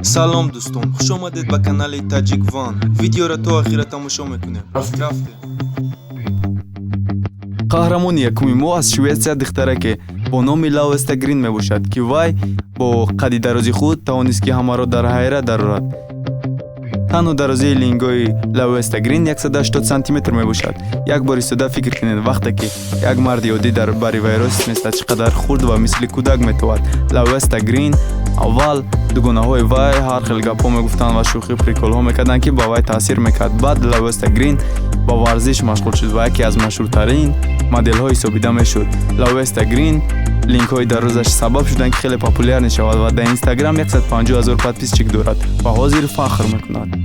سلام دوستان، خوش آمدید به کانال تاجیک وان. ویدیو را تا آخر تماشا میکنیم. رفته قهرمان یکمی ما از شویتسیا دخترک با نام لاوستا گرین میباشد که وی با قد درازی خود توانست که همه را در حیرت درآورد. تنها درازی لنگوی لاوستا گرین 180 سانتی متر میباشد. یک بار ایستاده فکر کنید وقتی که یک مرد عادی در بری ویروس مثل چقدر خرد و مثل کودک میتواند. لاوستا گرین اول دوگانه‌های وی هر خیلی گپ‌ها میگفتند و شوخی پریکول‌ها میکردند که با وی تاثیر میکرد. بعد لاوستا گرین با ورزش مشغول شد و یکی از مشهورترین مدل‌های حسابیده میشد. لاوستا گرین لینک‌های در روزش سبب شدند که خیلی پاپولار نشود و در اینستاگرام 150,000 پادپیسچیک دارد و حاضر فخر میکند.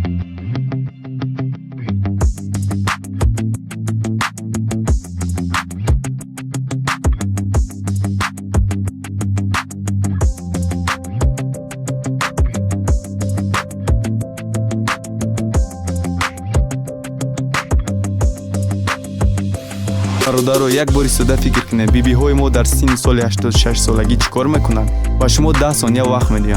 برادرو یک بار ایستاده فکر کنید بیبی های ما در سن سال 86 سالگی چیکار میکنند و شما 10 ثانیه وقت میدیم.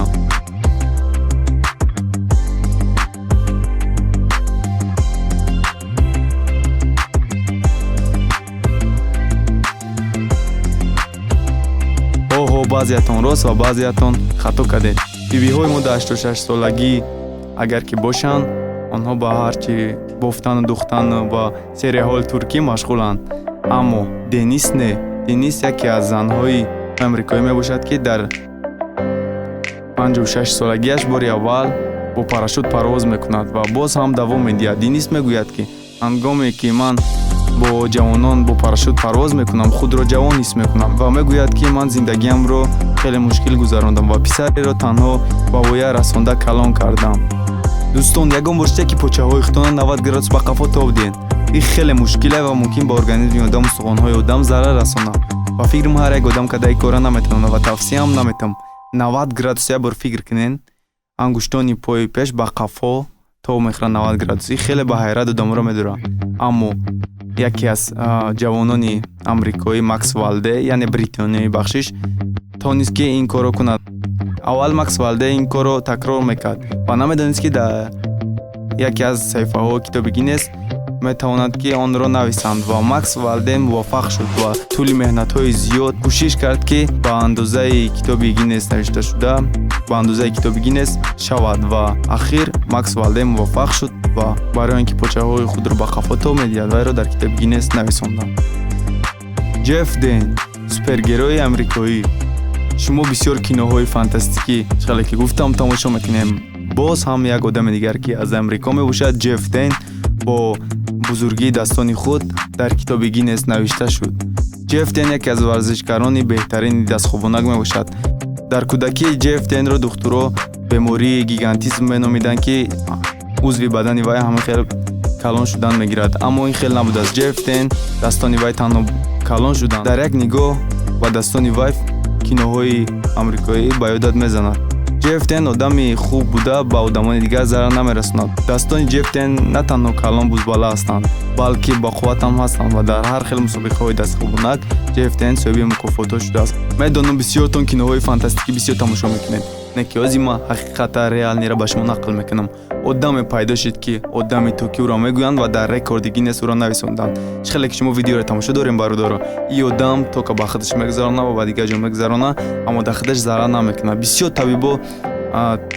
اوه بعضیاتون راست و بعضیاتون خطا کردید. بیبی های ما در 86 سالگی اگر که باشند آنها با هرچی بافتن و دوختن و سریال ترکی مشغولند. اما دنیس نه. دنیس یکی از زنهای امریکایی می باشد که در 56 سالگیش باری اول با پاراشوت پرواز میکند و باز هم دوام میدهد. دنیس میگوید که هنگامی که من با جوانان با پاراشوت پرواز میکنم خود را جوان حس میکنم و میگوید که من زندگیم را خیلی مشکل گذراندم و پسری را تنها با وی رسانده کلان کردم. دوستان یگان باشته که پوچه های اختان 90 گرادس به قفا تاب دین. این خیلی مشکله و ممکن با ارگانیسم آدم و استخوان‌های آدم ضرر رسانه و فکرم هر یک آدم که این کارا نمیتونه و توصیه هم نمیتونم. 90 گرادس بار فکر کنین انگشتانی پای پیش به قفا تا میخوره 90 گرادس. خیلی به حیرت آدم را میداره. اما یکی از جوانان امریکایی ماکس والده یعنی بریتانیایی بخشش تونست که این کارو کند. اول ماکس والده این کارو تکرار میکرد و نمیدونست که در یکی از صفحه ها کتاب گینس میتواند که آن را نویسند و ماکس والده موفق شد و طول مهنت های زیاد کوشش کرد که با اندازه کتاب گینس نوشته شده با اندازه کتاب گینس شود و اخیر ماکس والده موفق شد و برای اینکه پوچه های خود را به قفا تا میدهد وی را در کتاب گینس نویساندند. جف دین سوپرگروی امریکایی. شما بسیار کینوهای فانتاستیکی چقدر که گفتم تماشا میکنیم. باز هم یک آدم دیگر که از امریکا میباشد جف دین با بزرگی دستان خود در کتاب گینس نوشته شد. جف دین یکی از ورزشکاران بهترین دستخوانک میباشد. در کودکی جف دین را دکترها بیماری گیگانتیسم مینامیدند که عضو بدن وی همه خیلی کلان شدن میگیرد. اما این خیلی نبود. از جف دین دستان وی تنها کلان شدند. در یک نگاه و دستان وی کینوهای امریکایی به یادت میزند. جف دین آدمی خوب بوده با آدمان دیگر ضرر نمیرساند. دستان جف دین نه تنها کلان بزباله هستند بلکه با قوت هم هستند و در هر خیلی مسابقه های دستخوانک جف دین صاحب مکافات شده است. میدانم بسیارتون کینوهای فانتاستیکی بسیار تماشا میکنید. نکیازی ما حقیقت ریال نیره به شما نقل میکنم. آدم پیدا شد که آدم توکیو را میگویند و در رکورد گینس را نویساندند. چخیلی که شما ویدیو را تماشا داریم برادر. این آدم تو که با خودش میگذرانه و با دیگه جا میگذرانه اما در خودش ضرر نمیکنه. بسیار طبیبا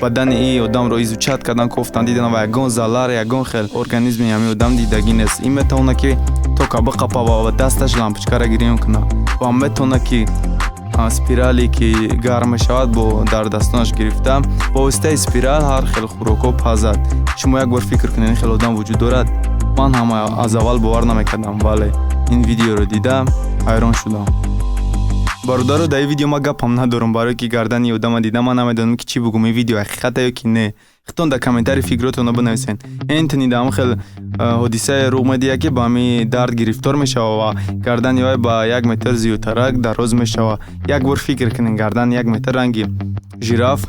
بدن این آدم را ایزوچت کردن گفتند دیدن و یگان زلر یگان خیل ارگانیسم همین آدم دیدگی نیست. این میتونه که تو که بقپا و دستش لامپچکا را گیریم کنه و میتونه که اسپیرالی که گرم شود با در دستانش گرفته با واسطه اسپیرال هر خیلی خوراکو پزد. شما یک بار فکر کنید این خیلی آدم وجود دارد. من هم از اول باور نمیکردم ولی این ویدیو رو دیدم حیران شدم. برادر در این ویدیو ما گپم ندارم برای که گردن یه آدم دیدم. من نمیدونم که چی بگم. این ویدیو حقیقته یا که نه. خودتون در کامنتاری فکراتون رو بنویسین. انتونی دام خیلی حادثه رخ میده که با می درد گرفتار میشه و گردن یای با 1 متر زیادتر دراز میشه. یک بار فکر کنین گردن 1 متر رنگی ژیراف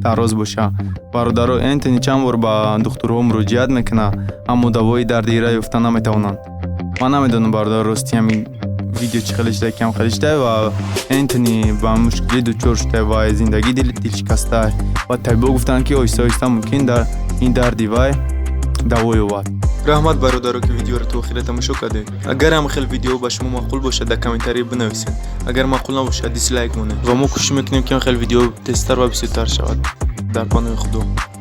دراز باشه. برادر انتونی چند بار با دکترها مراجعت میکنه اما دوای درد ایره یافته نمیتونن. من نمیدونم برادر راستی همین ویدیو چی خیلی شده کم خیلی شده و انتونی با مشکلی دچار شده و زندگی دل شکسته و طبیب گفتن که آیسته آیسته ممکن در این دردی وای دوای یابد. رحمت برادرو که ویدیو رو تو آخر تماشا کردید. اگر هم خیلی ویدیو به شما معقول باشه در کامنتاری بنویسید. اگر معقول نباشه دیسلایک مونه و ما کوشش میکنیم که خیلی ویدیو تستر و بسیار شود. در پناه خدا.